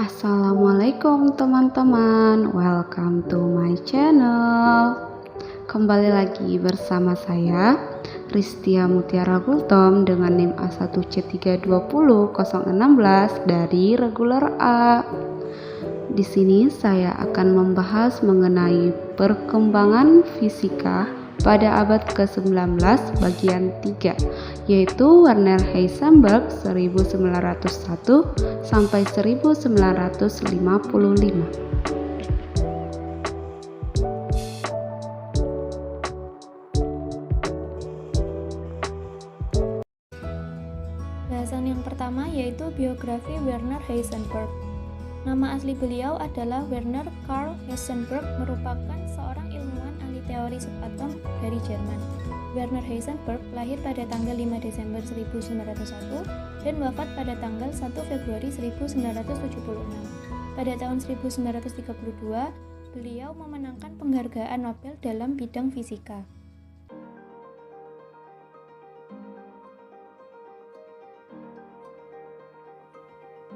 Assalamualaikum teman-teman, welcome to my channel. Kembali lagi bersama saya Ristia Mutiara Gultom dengan NIM A1C320016 dari Reguler A. Di sini saya akan membahas mengenai perkembangan fisika pada abad ke-19 bagian 3, yaitu Werner Heisenberg 1901 sampai 1955. Bahasan yang pertama yaitu biografi Werner Heisenberg. Nama asli beliau adalah Werner Karl Heisenberg, merupakan seorang ilmuwan ahli teori subatom dari Jerman. Werner Heisenberg lahir pada tanggal 5 Desember 1901 dan wafat pada tanggal 1 Februari 1976. Pada tahun 1932, beliau memenangkan penghargaan Nobel dalam bidang fisika.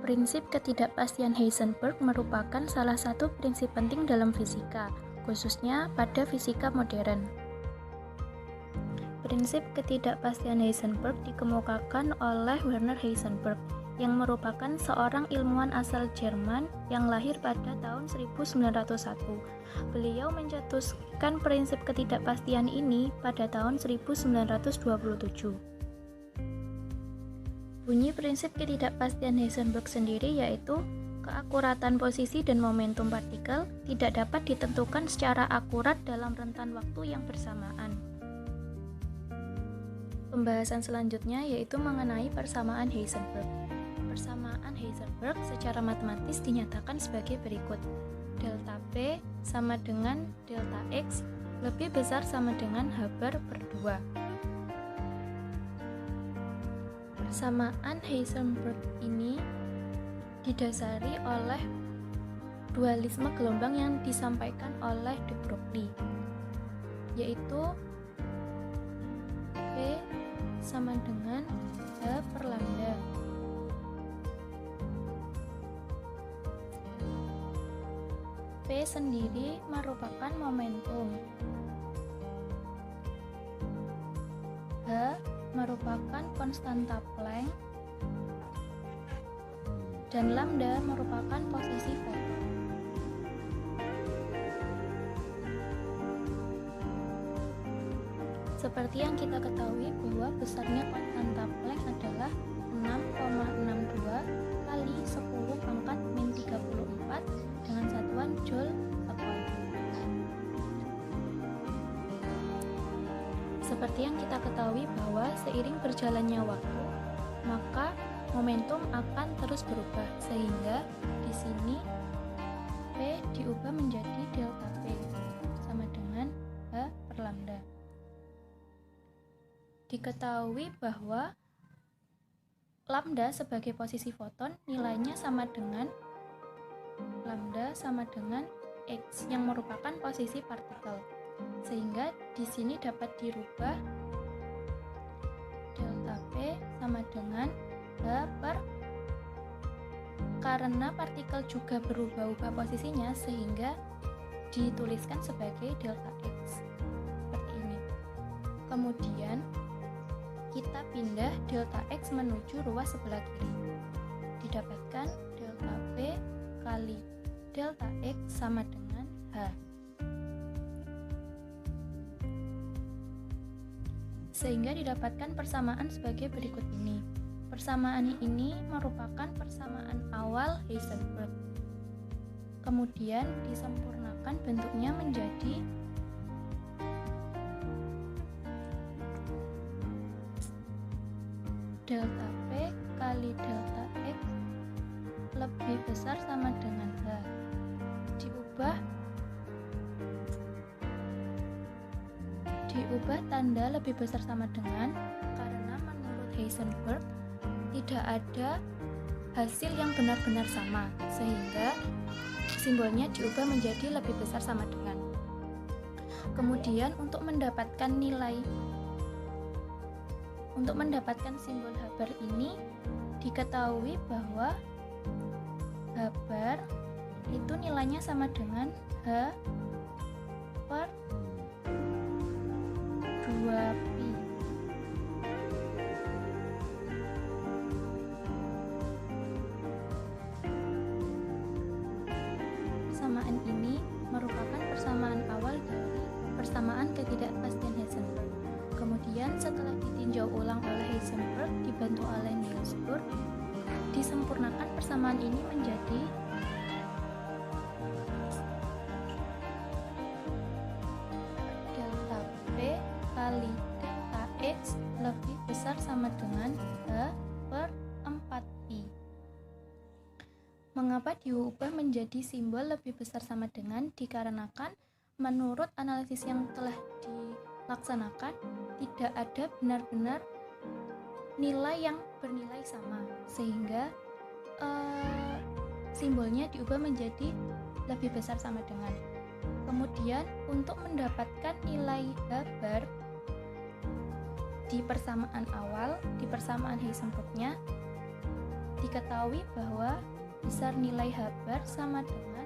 Prinsip ketidakpastian Heisenberg merupakan salah satu prinsip penting dalam fisika, khususnya pada fisika modern. Prinsip ketidakpastian Heisenberg dikemukakan oleh Werner Heisenberg, yang merupakan seorang ilmuwan asal Jerman yang lahir pada tahun 1901. Beliau mencetuskan prinsip ketidakpastian ini pada tahun 1927. Bunyi prinsip ketidakpastian Heisenberg sendiri yaitu keakuratan posisi dan momentum partikel tidak dapat ditentukan secara akurat dalam rentan waktu yang bersamaan. Pembahasan selanjutnya yaitu mengenai persamaan Heisenberg. Persamaan Heisenberg secara matematis dinyatakan sebagai berikut. Delta P sama dengan delta X lebih besar sama dengan H bar per 2. Persamaan Heisenberg ini didasari oleh dualisme gelombang yang disampaikan oleh de Broglie, yaitu P sama dengan H per lambda. P sendiri merupakan momentum, H merupakan konstanta Planck, dan lambda merupakan posisi foton. Seperti yang kita ketahui bahwa besarnya konstanta Planck adalah 6,62 kali 10 pangkat min 34 dengan satuan joule sekon. Seperti yang kita ketahui bahwa seiring berjalannya waktu, maka momentum akan terus berubah, sehingga di sini P diubah menjadi delta P sama dengan H per lambda. Diketahui bahwa lambda sebagai posisi foton nilainya sama dengan lambda sama dengan X yang merupakan posisi partikel. Sehingga di sini dapat dirubah delta P sama dengan H per, karena partikel juga berubah-ubah posisinya sehingga dituliskan sebagai delta X seperti ini. Kemudian kita pindah delta X menuju ruas sebelah kiri, didapatkan delta P kali delta X sama dengan H. Sehingga didapatkan persamaan sebagai berikut ini. Persamaan ini merupakan persamaan awal Heisenberg. Kemudian disempurnakan bentuknya menjadi delta P kali delta X lebih besar sama dengan H. Diubah tanda lebih besar sama dengan, karena menurut Heisenberg tidak ada hasil yang benar-benar sama, sehingga simbolnya diubah menjadi lebih besar sama dengan. Kemudian untuk mendapatkan simbol H bar ini diketahui bahwa H bar itu nilainya sama dengan H per 2pi. Persamaan ini merupakan persamaan awal dari persamaan ketidakpastian Heisenberg. Kemudian setelah ditinjau ulang oleh Heisenberg dibantu oleh Niels Bohr, disempurnakan persamaan ini menjadi delta P kali delta X lebih besar sama dengan H per 4pi. Mengapa diubah menjadi simbol lebih besar sama dengan? Dikarenakan menurut analisis yang telah dilaksanakan tidak ada benar-benar nilai yang bernilai sama, sehingga simbolnya diubah menjadi lebih besar sama dengan. Kemudian untuk mendapatkan nilai H bar di persamaan awal, di persamaan Heisenberg-nya, diketahui bahwa besar nilai H bar sama dengan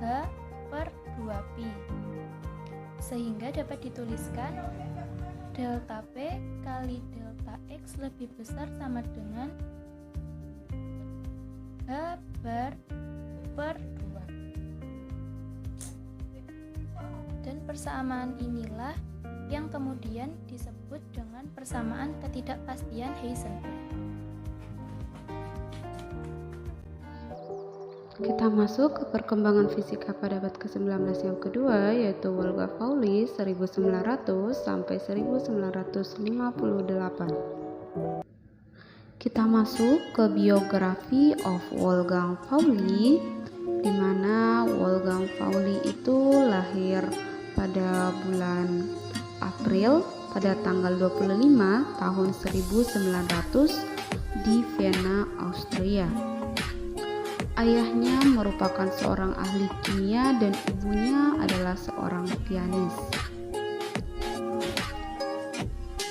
H per 2pi, sehingga dapat dituliskan delta P kali delta X lebih besar sama dengan H bar per 2. Dan persamaan inilah yang kemudian disebut dengan persamaan ketidakpastian Heisenberg. Kita masuk ke perkembangan fisika pada abad ke-19 yang kedua, yaitu Wolfgang Pauli 1900 sampai 1958. Kita masuk ke biografi of Wolfgang Pauli, di mana Wolfgang Pauli itu lahir pada bulan April pada tanggal 25 tahun 1900 di Vienna, Austria. Ayahnya merupakan seorang ahli kimia dan ibunya adalah seorang pianis.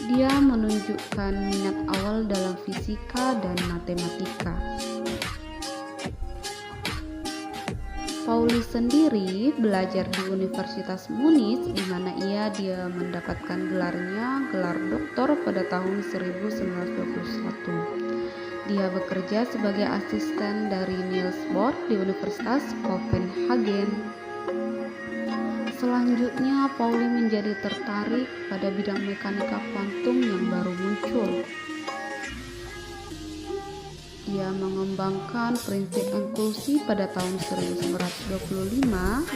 Dia menunjukkan minat awal dalam fisika dan matematika. Pauli sendiri belajar di Universitas Munich, di mana dia mendapatkan gelar doktor pada tahun 1921. Dia bekerja sebagai asisten dari Niels Bohr di Universitas Copenhagen. Selanjutnya, Pauli menjadi tertarik pada bidang mekanika kuantum yang baru muncul. Dia mengembangkan prinsip inklusi pada tahun 1925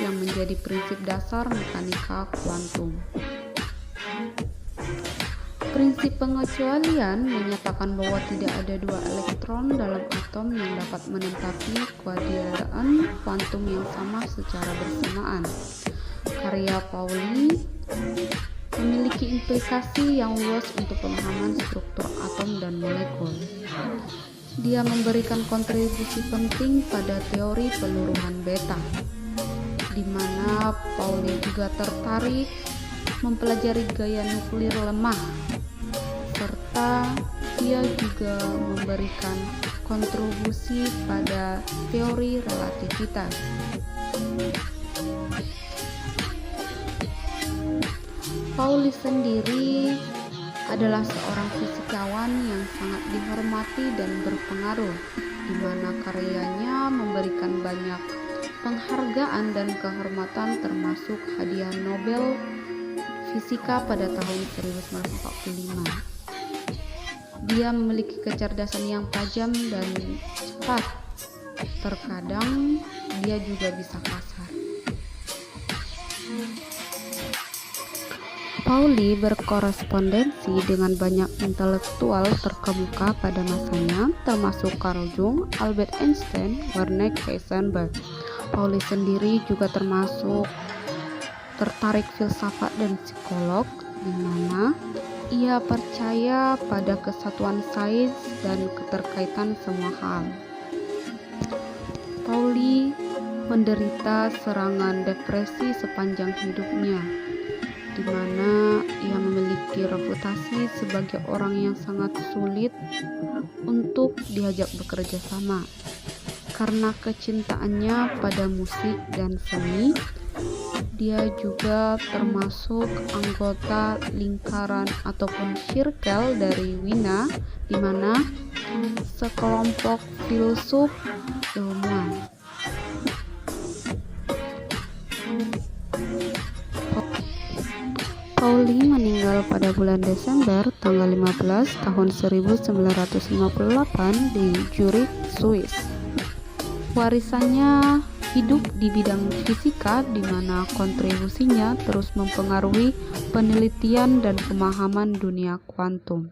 yang menjadi prinsip dasar mekanika kuantum. Prinsip pengecualian menyatakan bahwa tidak ada dua elektron dalam atom yang dapat menempati keadaan kuantum yang sama secara bersamaan. Karya Pauli memiliki implikasi yang luas untuk pemahaman struktur atom dan molekul. Dia memberikan kontribusi penting pada teori peluruhan beta, di mana Pauli juga tertarik mempelajari gaya nuklir lemah, serta dia juga memberikan kontribusi pada teori relativitas. Pauli sendiri adalah seorang fisikawan yang sangat dihormati dan berpengaruh, di mana karyanya memberikan banyak penghargaan dan kehormatan termasuk hadiah Nobel Fisika pada tahun 1945. Dia memiliki kecerdasan yang tajam dan cepat. Terkadang dia juga bisa kasar. Pauli berkorespondensi dengan banyak intelektual terkemuka pada masanya, termasuk Carl Jung, Albert Einstein, Werner Heisenberg. Pauli sendiri juga termasuk tertarik filsafat dan psikolog, di mana ia percaya pada kesatuan sains dan keterkaitan semua hal. Pauli menderita serangan depresi sepanjang hidupnya, di mana ia memiliki reputasi sebagai orang yang sangat sulit untuk diajak bekerja sama, Karena kecintaannya pada musik dan seni, dia juga termasuk anggota lingkaran ataupun circle dari Wiener, di mana sekelompok filsuf ilmuwan. Pauli meninggal pada bulan Desember tanggal 15 tahun 1958 di Zurich, Swiss. Warisannya hidup di bidang fisika, di mana kontribusinya terus mempengaruhi penelitian dan pemahaman dunia kuantum.